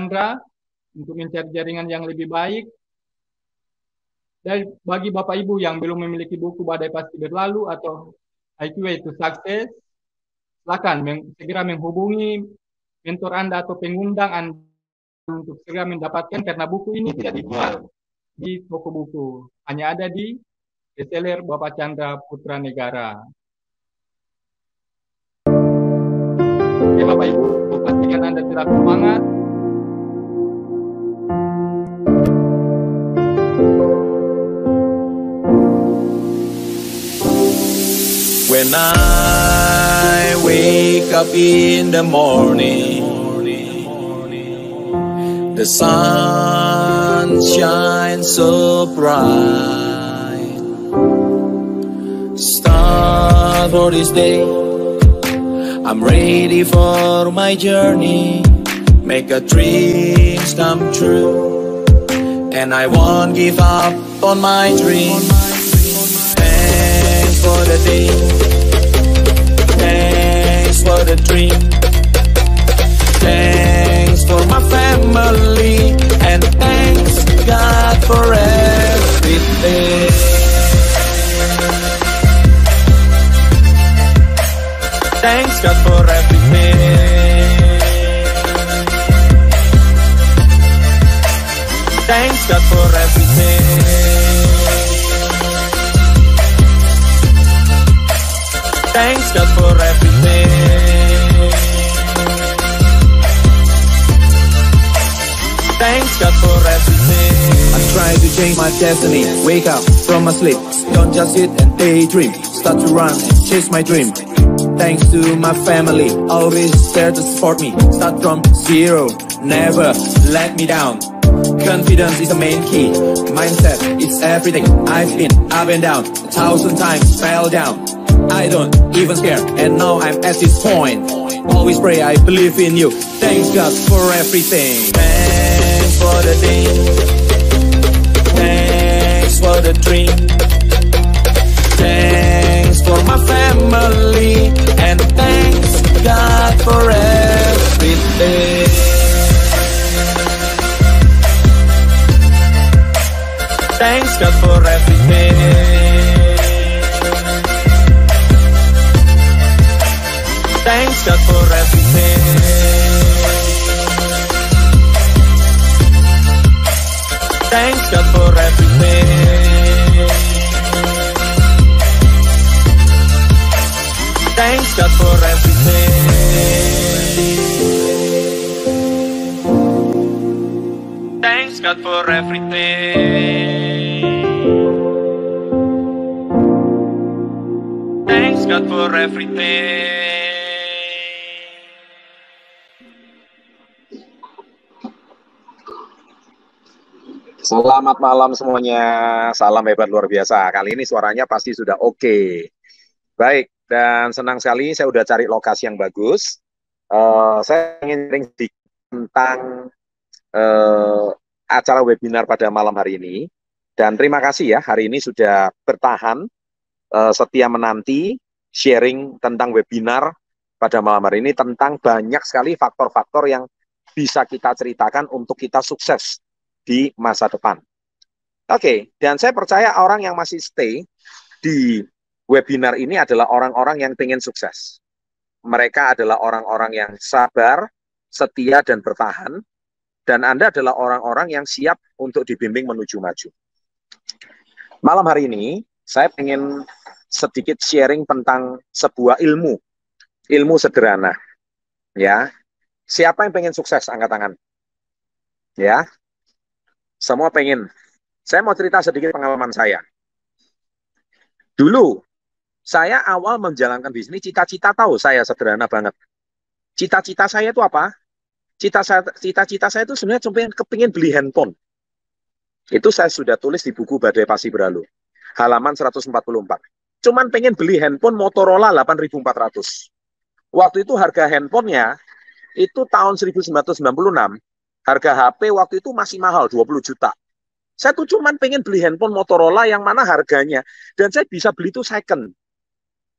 Chandra untuk mencari jaringan yang lebih baik. Dan bagi Bapak Ibu yang belum memiliki buku Badai Pasti Berlalu atau IQ to Success, silakan segera menghubungi mentor Anda atau pengundang Anda untuk segera mendapatkan, karena buku ini tidak dijual di toko buku, hanya ada di reseller Bapak Chandra Putra Negara. Oke Bapak Ibu, pastikan Anda tetap semangat. When I wake up in the morning, the sun shines so bright. Start for this day, I'm ready for my journey. Make a dreams come true, and I won't give up on my dream. Thanks for the day, thanks for the dream, thanks for my family, and thanks God for everything. Thanks God for everything. Thanks God for everything. Thanks God for everything. Thanks God for everything. I'm trying to change my destiny. Wake up from my sleep. Don't just sit and daydream. Start to run and chase my dream. Thanks to my family, always there to support me. Start from zero, never let me down. Confidence is the main key. Mindset is everything. I've been up and down 1,000 times, fell down. I don't even care, and now I'm at this point. Always pray, I believe in you. Thanks God for everything. Thanks for the day, thanks for the dream, thanks for my family, and thanks God for everything. Thanks God for everything. Thanks God for everything. Thanks God for everything. Thanks God for everything. Thanks God for everything. Thanks God for everything. Selamat malam semuanya, salam hebat luar biasa. Kali ini suaranya pasti sudah oke. Baik, dan senang sekali saya udah cari lokasi yang bagus. Saya ingin sharing sedikit tentang acara webinar pada malam hari ini. Dan terima kasih ya, hari ini sudah bertahan, setia menanti sharing tentang webinar pada malam hari ini, tentang banyak sekali faktor-faktor yang bisa kita ceritakan untuk kita sukses di masa depan. Oke, dan saya percaya orang yang masih stay di webinar ini adalah orang-orang yang ingin sukses. Mereka adalah orang-orang yang sabar, setia, dan bertahan. Dan Anda adalah orang-orang yang siap untuk dibimbing menuju maju. Malam hari ini, saya ingin sedikit sharing tentang sebuah ilmu sederhana. Ya, siapa yang pengen sukses? Angkat tangan. Ya, semua pengen. Saya mau cerita sedikit pengalaman saya. Dulu, saya awal menjalankan bisnis, cita-cita tahu saya sederhana banget. Cita-cita saya itu apa? Cita-cita saya itu sebenarnya cuma kepingin beli handphone. Itu saya sudah tulis di buku Badai Pasti Berlalu. Halaman 144. Cuman pengen beli handphone Motorola 8400. Waktu itu harga handphonenya, itu tahun 1996, harga HP waktu itu masih mahal, 20 juta. Saya tuh cuman pengen beli handphone Motorola yang mana harganya, dan saya bisa beli itu second.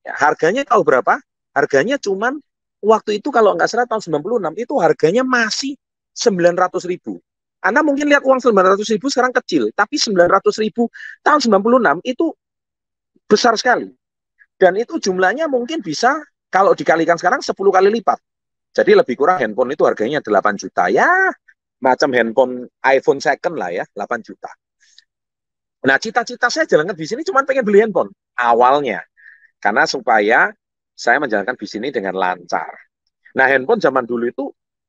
Ya, harganya tahu berapa? Harganya cuman, waktu itu kalau nggak salah tahun 96, itu harganya masih 900.000. Anda mungkin lihat uang 900.000 sekarang kecil, tapi 900.000 tahun 96 itu besar sekali. Dan itu jumlahnya mungkin bisa kalau dikalikan sekarang 10 kali lipat. Jadi lebih kurang handphone itu harganya 8 juta. Ya, macam handphone iPhone second lah ya, 8 juta. Nah, cita-cita saya jalankan bisnis ini cuma pengen beli handphone awalnya. Karena supaya saya menjalankan bisnis ini dengan lancar. Nah, handphone zaman dulu itu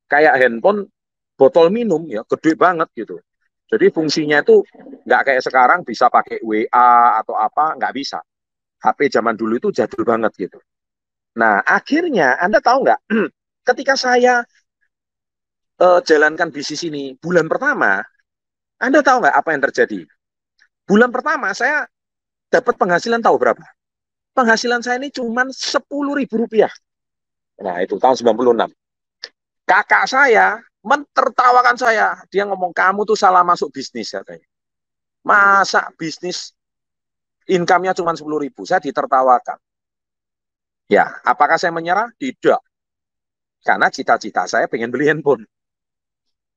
kayak handphone botol minum ya, gede banget gitu. Jadi fungsinya itu nggak kayak sekarang bisa pakai WA atau apa, nggak bisa. HP zaman dulu itu jadul banget gitu. Nah, akhirnya Anda tahu nggak, ketika saya jalankan bisnis ini bulan pertama, Anda tahu nggak apa yang terjadi? Bulan pertama saya dapat penghasilan tahu berapa? Penghasilan saya ini cuma Rp10.000. Nah, itu tahun 96. Kakak saya mentertawakan saya. Dia ngomong, kamu tuh salah masuk bisnis katanya. Masa bisnis income-nya cuma 10.000? Saya ditertawakan. Ya, apakah saya menyerah? Tidak. Karena cita-cita saya pengen beli handphone.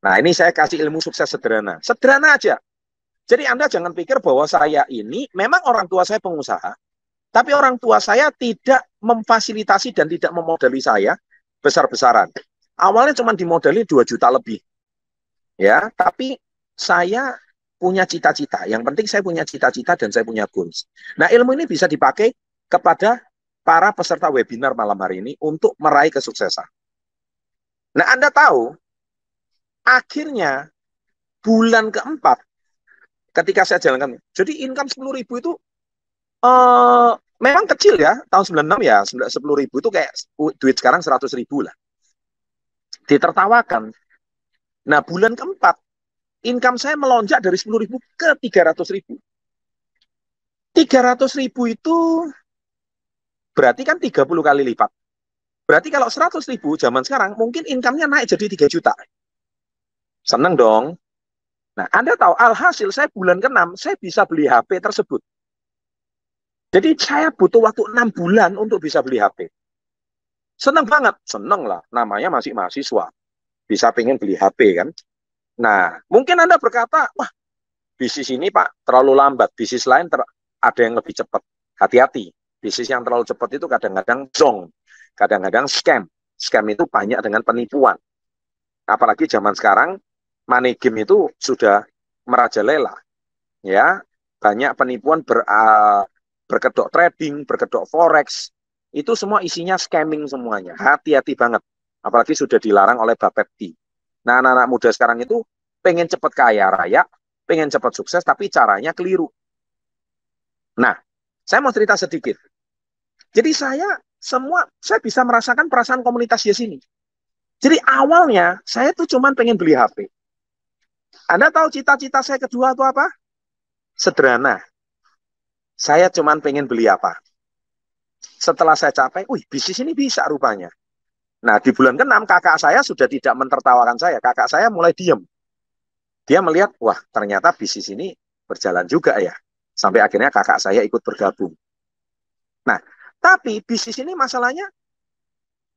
Nah, ini saya kasih ilmu sukses sederhana. Sederhana aja. Jadi Anda jangan pikir bahwa saya ini, memang orang tua saya pengusaha, tapi orang tua saya tidak memfasilitasi dan tidak memodali saya besar-besaran. Awalnya cuma dimodali 2 juta lebih. Ya, tapi saya punya cita-cita. Yang penting saya punya cita-cita dan saya punya goals. Nah, ilmu ini bisa dipakai kepada para peserta webinar malam hari ini untuk meraih kesuksesan. Nah, Anda tahu, akhirnya bulan keempat ketika saya jalankan, jadi income 10.000 itu memang kecil ya, tahun 96 ya, 10.000 itu kayak duit sekarang 100.000 lah. Ditertawakan. Nah, bulan keempat, income saya melonjak dari 10.000 ke 300.000. 300.000 itu berarti kan 30 kali lipat. Berarti kalau 100.000 zaman sekarang, mungkin income-nya naik jadi 3 juta. Seneng dong. Nah, Anda tahu, alhasil saya bulan ke-6, saya bisa beli HP tersebut. Jadi saya butuh waktu 6 bulan untuk bisa beli HP. Seneng banget, seneng lah. Namanya masih mahasiswa. Bisa pengen beli HP kan. Nah, mungkin Anda berkata, wah, bisnis ini Pak terlalu lambat. Bisnis lain ada yang lebih cepat. Hati-hati. Bisnis yang terlalu cepat itu kadang-kadang zong. Kadang-kadang scam. Scam itu banyak dengan penipuan. Apalagi zaman sekarang, money game itu sudah merajalela. Ya, banyak penipuan berkedok trading, berkedok forex. Itu semua isinya scamming semuanya. Hati-hati banget. Apalagi sudah dilarang oleh Bapepti. Nah, anak-anak muda sekarang itu pengen cepat kaya raya, pengen cepat sukses, tapi caranya keliru. Nah, saya mau cerita sedikit. Jadi saya bisa merasakan perasaan komunitas di sini. Jadi awalnya saya tuh cuma pengen beli HP. Anda tahu cita-cita saya kedua itu apa? Sederhana. Saya cuma pengen beli apa? Setelah saya capai, wih, bisnis ini bisa rupanya. Nah, di bulan ke-6 kakak saya sudah tidak mentertawakan saya. Kakak saya mulai diem. Dia melihat, wah, ternyata bisnis ini berjalan juga ya. Sampai akhirnya kakak saya ikut bergabung. Nah, tapi bisnis ini masalahnya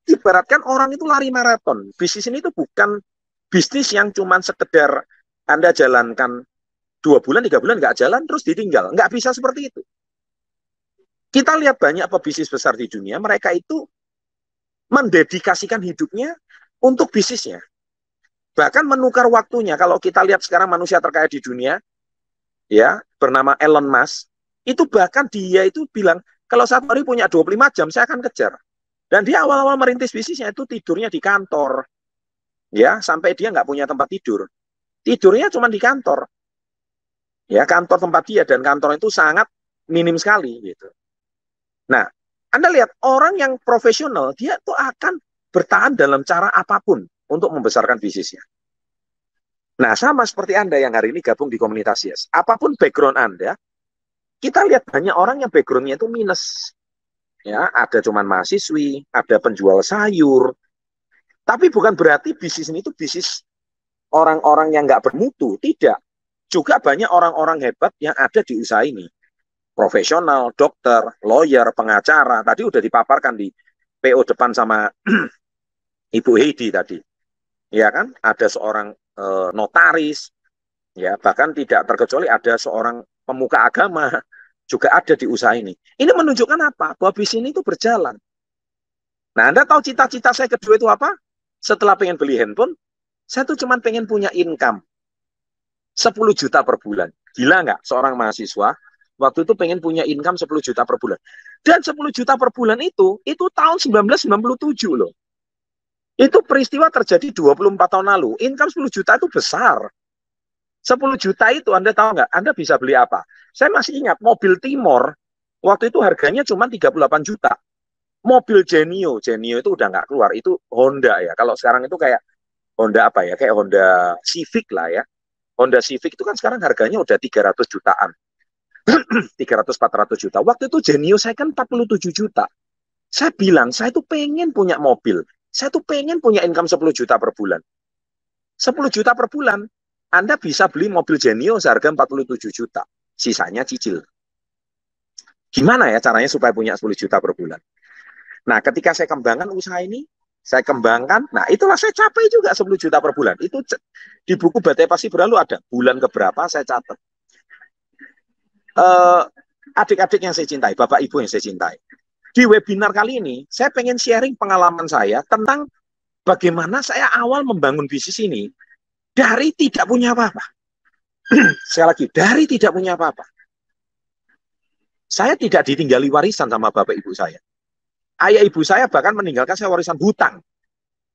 ibaratkan orang itu lari maraton. Bisnis ini tuh bukan bisnis yang cuma sekedar Anda jalankan 2 bulan, 3 bulan nggak jalan, terus ditinggal. Nggak bisa seperti itu. Kita lihat banyak pebisnis besar di dunia, mereka itu mendedikasikan hidupnya untuk bisnisnya. Bahkan menukar waktunya. Kalau kita lihat sekarang manusia terkaya di dunia, ya, bernama Elon Musk, itu bahkan dia itu bilang, kalau satu hari punya 25 jam, saya akan kejar. Dan dia awal-awal merintis bisnisnya itu tidurnya di kantor. Ya, sampai dia nggak punya tempat tidur. Tidurnya cuma di kantor. Ya, kantor tempat dia, dan kantor itu sangat minim sekali gitu. Nah, Anda lihat orang yang profesional, dia tuh akan bertahan dalam cara apapun untuk membesarkan bisnisnya. Nah, sama seperti Anda yang hari ini gabung di komunitas Yes. Apapun background Anda, kita lihat banyak orang yang background-nya itu minus. Ya, ada cuman mahasiswi, ada penjual sayur. Tapi bukan berarti bisnis ini itu bisnis orang-orang yang nggak bermutu. Tidak. Juga banyak orang-orang hebat yang ada di usaha ini. Profesional, dokter, lawyer, pengacara. Tadi udah dipaparkan di PO depan sama Ibu Heidi tadi. ya kan? Ada seorang notaris, ya bahkan tidak terkecuali ada seorang pemuka agama juga ada di usaha ini. Ini menunjukkan apa? Bahwa bisnis ini itu berjalan. Nah, Anda tahu cita-cita saya kedua itu apa? Setelah pengen beli handphone, saya tuh cuma pengen punya income 10 juta per bulan. Gila nggak seorang mahasiswa waktu itu pengen punya income 10 juta per bulan. Dan 10 juta per bulan itu tahun 1997 loh. Itu peristiwa terjadi 24 tahun lalu. Income 10 juta itu besar. 10 juta itu Anda tahu nggak? Anda bisa beli apa? Saya masih ingat mobil Timor waktu itu harganya cuma 38 juta. Mobil Genio itu udah nggak keluar. Itu Honda ya. Kalau sekarang itu kayak Honda apa ya? Kayak Honda Civic lah ya. Honda Civic itu kan sekarang harganya udah 300 jutaan. 300-400 juta. Waktu itu Genio saya kan 47 juta. Saya bilang, saya tuh pengen punya mobil. Saya tuh pengen punya income 10 juta per bulan. 10 juta per bulan, Anda bisa beli mobil Genio seharga 47 juta. Sisanya cicil. Gimana ya caranya supaya punya 10 juta per bulan? Nah, ketika saya kembangkan usaha ini, saya kembangkan, nah itulah saya capai juga 10 juta per bulan. Itu di buku Badai Pasti Berlalu ada. Bulan keberapa saya catat. Adik-adik yang saya cintai, bapak ibu yang saya cintai. Di webinar kali ini, saya pengen sharing pengalaman saya tentang bagaimana saya awal membangun bisnis ini dari tidak punya apa-apa. Sekali lagi, dari tidak punya apa-apa. Saya tidak ditinggali warisan sama bapak ibu saya. Ayah ibu saya bahkan meninggalkan saya warisan hutang.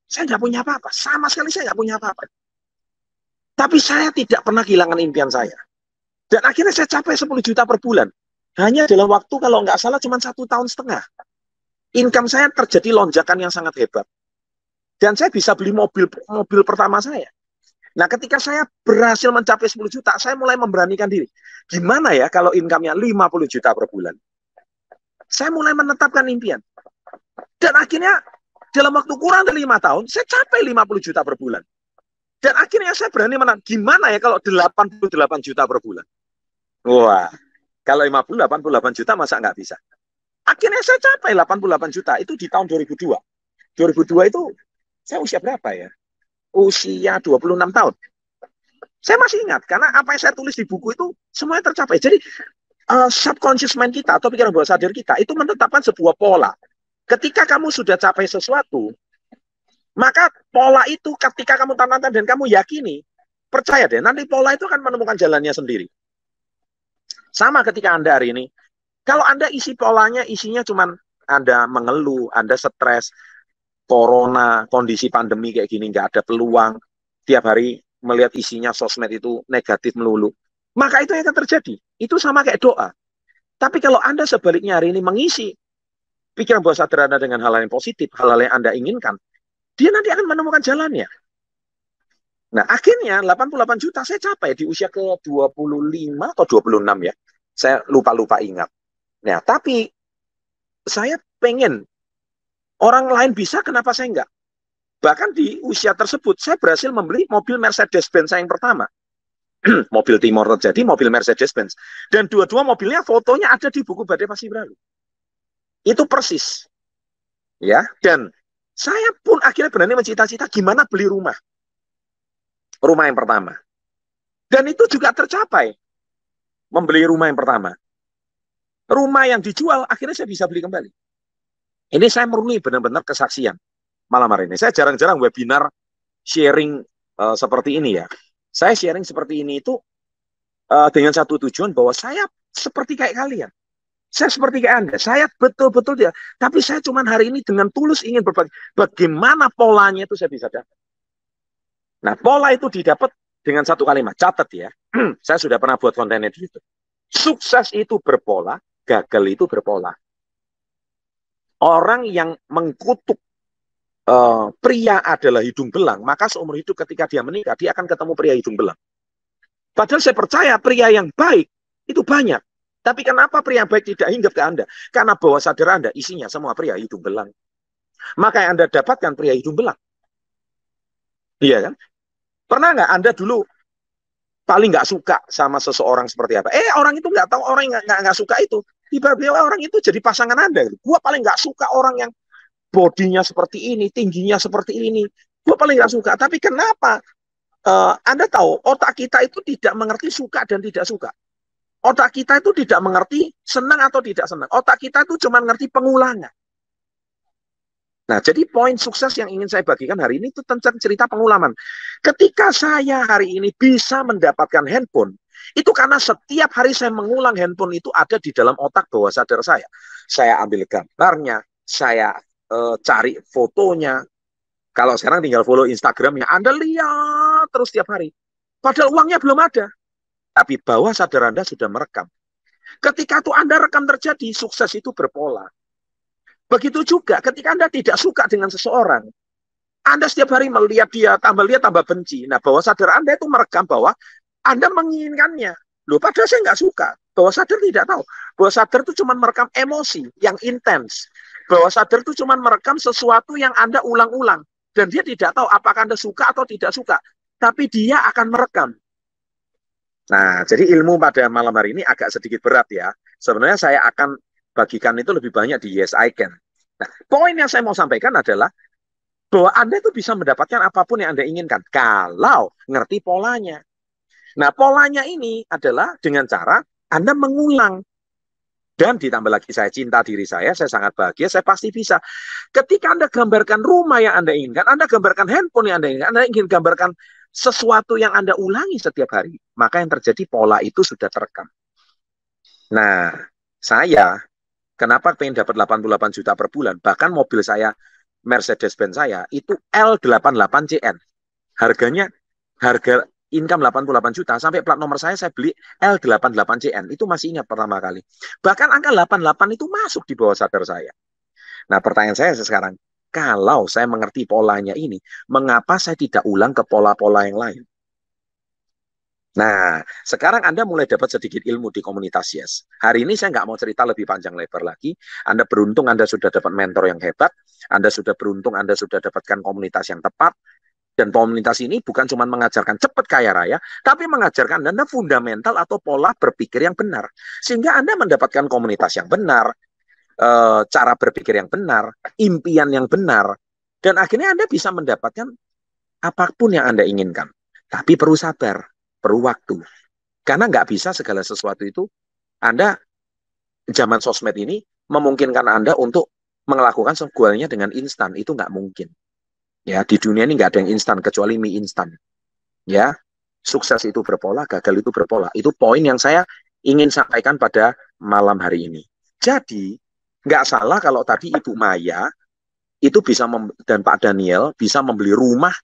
Saya nggak punya apa-apa. Sama sekali saya nggak punya apa-apa. Tapi saya tidak pernah kehilangan impian saya. Dan akhirnya saya capai 10 juta per bulan. Hanya dalam waktu kalau nggak salah cuma 1,5 tahun. Income saya terjadi lonjakan yang sangat hebat. Dan saya bisa beli mobil pertama saya. Nah, ketika saya berhasil mencapai 10 juta, saya mulai memberanikan diri. Gimana ya kalau income-nya 50 juta per bulan? Saya mulai menetapkan impian. Dan akhirnya dalam waktu kurang dari 5 tahun, saya capai 50 juta per bulan. Dan akhirnya saya berani menang. Gimana ya kalau 88 juta per bulan? Wah, kalau 88 juta masa nggak bisa? Akhirnya saya capai 88 juta. Itu di tahun 2002. 2002 itu saya usia berapa ya? Usia 26 tahun. Saya masih ingat, karena apa yang saya tulis di buku itu semuanya tercapai. Jadi, subconscious mind kita atau pikiran bawah sadar kita itu menetapkan sebuah pola. Ketika kamu sudah capai sesuatu, maka pola itu ketika kamu tanamkan dan kamu yakini, percaya deh, nanti pola itu akan menemukan jalannya sendiri. Sama ketika Anda hari ini, kalau Anda isi polanya, isinya cuma Anda mengeluh, Anda stres, corona, kondisi pandemi kayak gini, nggak ada peluang, tiap hari melihat isinya sosmed itu negatif melulu, maka itu yang akan terjadi. Itu sama kayak doa. Tapi kalau Anda sebaliknya hari ini mengisi pikiran bawah sadar Anda dengan hal-hal yang positif, hal-hal yang Anda inginkan, dia nanti akan menemukan jalannya. Nah, akhirnya 88 juta saya capai di usia ke-25 atau 26 ya. Saya lupa ingat. Nah, tapi saya pengen orang lain bisa, kenapa saya enggak? Bahkan di usia tersebut, saya berhasil membeli mobil Mercedes-Benz saya yang pertama. Mobil Timor terjadi, mobil Mercedes-Benz. Dan dua-dua mobilnya fotonya ada di buku Badai Pasti Berlalu. Itu persis. Ya, dan saya pun akhirnya berani mencita-cita gimana beli rumah. Rumah yang pertama. Dan itu juga tercapai. Membeli rumah yang pertama. Rumah yang dijual, akhirnya saya bisa beli kembali. Ini saya murni benar-benar kesaksian malam hari ini. Saya jarang-jarang webinar sharing seperti ini ya. Saya sharing seperti ini itu dengan satu tujuan bahwa saya seperti kayak kalian. Saya seperti kayak Anda. Saya betul-betul dia. Tapi saya cuma hari ini dengan tulus ingin berbagi. Bagaimana polanya itu saya bisa dapat. Nah, pola itu didapat dengan satu kalimat. Catat ya. Saya sudah pernah buat kontennya di YouTube. Sukses itu berpola, gagal itu berpola. Orang yang mengkutuk pria adalah hidung belang, maka seumur hidup ketika dia menikah, dia akan ketemu pria hidung belang. Padahal saya percaya pria yang baik itu banyak. Tapi kenapa pria yang baik tidak hinggap ke Anda? Karena bawah sadar Anda isinya semua pria hidung belang. Maka yang Anda dapatkan pria hidung belang. Iya kan? Pernah nggak Anda dulu paling nggak suka sama seseorang seperti apa? Orang itu nggak tahu, orang yang nggak suka itu. Tiba-tiba orang itu jadi pasangan Anda. Gua paling nggak suka orang yang bodinya seperti ini, tingginya seperti ini, Gue paling nggak suka. Tapi kenapa? Anda tahu, otak kita itu tidak mengerti suka dan tidak suka. Otak kita itu tidak mengerti senang atau tidak senang. Otak kita itu cuma mengerti pengulangan. Nah, jadi poin sukses yang ingin saya bagikan hari ini itu tentang cerita pengulangan. Ketika saya hari ini bisa mendapatkan handphone, itu karena setiap hari saya mengulang handphone itu ada di dalam otak bawah sadar saya. Saya ambil gambarnya, saya cari fotonya. Kalau sekarang tinggal follow Instagramnya, Anda lihat terus tiap hari. Padahal uangnya belum ada. Tapi bawah sadar Anda sudah merekam. Ketika itu Anda rekam terjadi, sukses itu berpola. Begitu juga ketika Anda tidak suka dengan seseorang, Anda setiap hari melihat dia, tambah lihat, tambah benci. Nah, bawah sadar Anda itu merekam bahwa Anda menginginkannya. Loh, padahal saya nggak suka. Bawah sadar tidak tahu. Bawah sadar itu cuma merekam emosi yang intens. Bawah sadar itu cuma merekam sesuatu yang Anda ulang-ulang. Dan dia tidak tahu apakah Anda suka atau tidak suka. Tapi dia akan merekam. Nah, jadi ilmu pada malam hari ini agak sedikit berat ya. Sebenarnya saya akan bagikan itu lebih banyak di Yes I Can. Nah, poin yang saya mau sampaikan adalah bahwa Anda itu bisa mendapatkan apapun yang Anda inginkan kalau ngerti polanya. Nah, polanya ini adalah dengan cara Anda mengulang. Dan ditambah lagi saya cinta diri saya sangat bahagia, saya pasti bisa. Ketika Anda gambarkan rumah yang Anda inginkan, Anda gambarkan handphone yang Anda inginkan, Anda ingin gambarkan sesuatu yang Anda ulangi setiap hari, maka yang terjadi pola itu sudah terekam. Nah, saya kenapa pengen dapat 88 juta per bulan? Bahkan mobil saya, Mercedes-Benz saya, itu L88CN. Harga income 88 juta, sampai plat nomor saya beli L88CN. Itu masih ingat pertama kali. Bahkan angka 88 itu masuk di bawah sadar saya. Nah, pertanyaan saya sekarang, kalau saya mengerti polanya ini, mengapa saya tidak ulang ke pola-pola yang lain? Nah, sekarang Anda mulai dapat sedikit ilmu di komunitas Yes. Hari ini saya nggak mau cerita lebih panjang lebar lagi. Anda beruntung Anda sudah dapat mentor yang hebat. Anda sudah beruntung Anda sudah dapatkan komunitas yang tepat. Dan komunitas ini bukan cuma mengajarkan cepat kaya raya, tapi mengajarkan Anda fundamental atau pola berpikir yang benar. Sehingga Anda mendapatkan komunitas yang benar, cara berpikir yang benar, impian yang benar. Dan akhirnya Anda bisa mendapatkan apapun yang Anda inginkan. Tapi perlu sabar. Perlu waktu. Karena nggak bisa segala sesuatu itu, Anda, zaman sosmed ini, memungkinkan Anda untuk melakukan segalanya dengan instan. Itu nggak mungkin. Ya, di dunia ini nggak ada yang instan, kecuali mie instan. Ya, sukses itu berpola, gagal itu berpola. Itu poin yang saya ingin sampaikan pada malam hari ini. Jadi, nggak salah kalau tadi Ibu Maya, itu bisa, dan Pak Daniel, bisa membeli rumah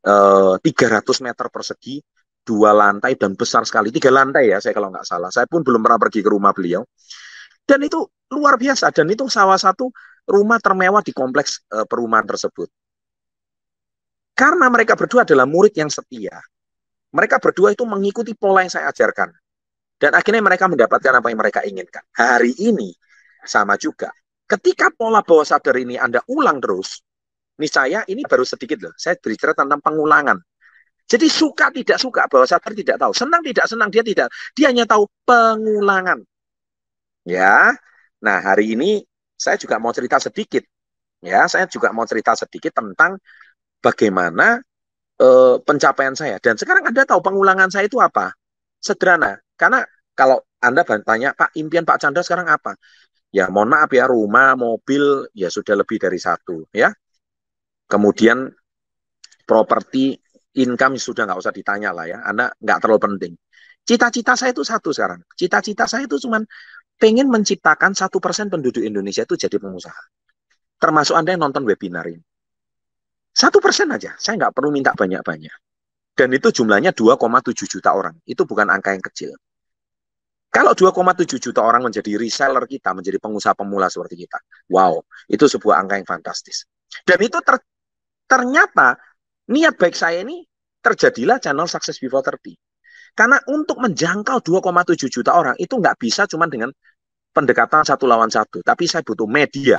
300 meter persegi, 2 lantai dan besar sekali, 3 lantai ya, saya kalau nggak salah. Saya pun belum pernah pergi ke rumah beliau. Dan itu luar biasa, dan itu salah satu rumah termewah di kompleks perumahan tersebut. Karena mereka berdua adalah murid yang setia. Mereka berdua itu mengikuti pola yang saya ajarkan. Dan akhirnya mereka mendapatkan apa yang mereka inginkan. Hari ini, sama juga. Ketika pola bawah sadar ini Anda ulang terus, niscaya ini baru sedikit loh, saya berbicara tentang pengulangan. Jadi suka tidak suka, bawah sadar tidak tahu. Senang tidak senang, dia tidak. Dia hanya tahu pengulangan. Ya, nah hari ini saya juga mau cerita sedikit. Ya, saya juga mau cerita sedikit tentang bagaimana pencapaian saya. Dan sekarang Anda tahu pengulangan saya itu apa? Sederhana. Karena kalau Anda tanya, Pak, impian Pak Chandra sekarang apa? Ya, mohon maaf ya, rumah, mobil, ya sudah lebih dari 1. Ya. Kemudian properti, income sudah nggak usah ditanya lah ya, Anda nggak terlalu penting. Cita-cita saya itu satu sekarang. Cita-cita saya itu cuma pengen menciptakan 1% penduduk Indonesia itu jadi pengusaha. Termasuk Anda yang nonton webinar ini. 1% aja, saya nggak perlu minta banyak-banyak. Dan itu jumlahnya 2,7 juta orang. Itu bukan angka yang kecil. Kalau 2,7 juta orang menjadi reseller kita, menjadi pengusaha pemula seperti kita, wow, itu sebuah angka yang fantastis. Dan itu ternyata niat baik saya ini terjadilah channel Success Before 30. Karena untuk menjangkau 2,7 juta orang itu nggak bisa cuma dengan pendekatan 1 lawan 1. Tapi saya butuh media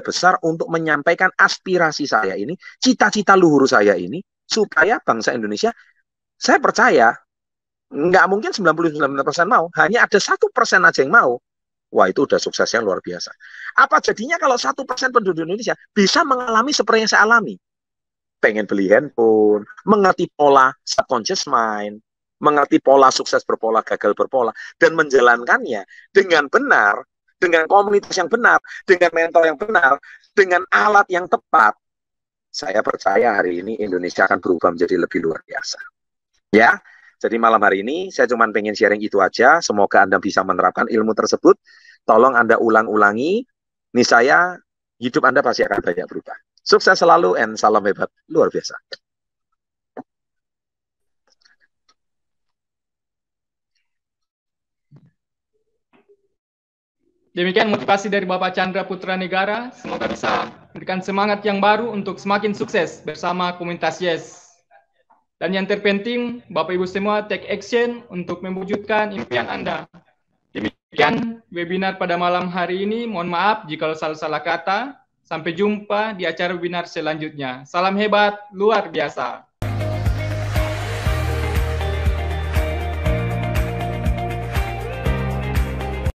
besar untuk menyampaikan aspirasi saya ini, cita-cita luhur saya ini, supaya bangsa Indonesia, saya percaya, nggak mungkin 99% mau, hanya ada 1% aja yang mau. Wah, itu udah sukses yang luar biasa. Apa jadinya kalau 1% penduduk Indonesia bisa mengalami seperti yang saya alami? pengen beli handphone, mengerti pola subconscious mind, mengerti pola sukses berpola, gagal berpola, dan menjalankannya dengan benar, dengan komunitas yang benar, dengan mentor yang benar, dengan alat yang tepat, saya percaya hari ini Indonesia akan berubah menjadi lebih luar biasa. Ya, jadi malam hari ini saya cuma pengen sharing itu aja. Semoga Anda bisa menerapkan ilmu tersebut. Tolong Anda ulang-ulangi. Niscaya hidup Anda pasti akan banyak berubah. Sukses selalu and salam hebat luar biasa. Demikian motivasi dari Bapak Chandra Putra Negara. Semoga bisa memberikan semangat yang baru untuk semakin sukses bersama komunitas Yes. Dan yang terpenting, Bapak Ibu semua take action untuk mewujudkan impian Anda. Demikian webinar pada malam hari ini. Mohon maaf jika salah-salah kata. Sampai jumpa di acara webinar selanjutnya. Salam hebat, luar biasa.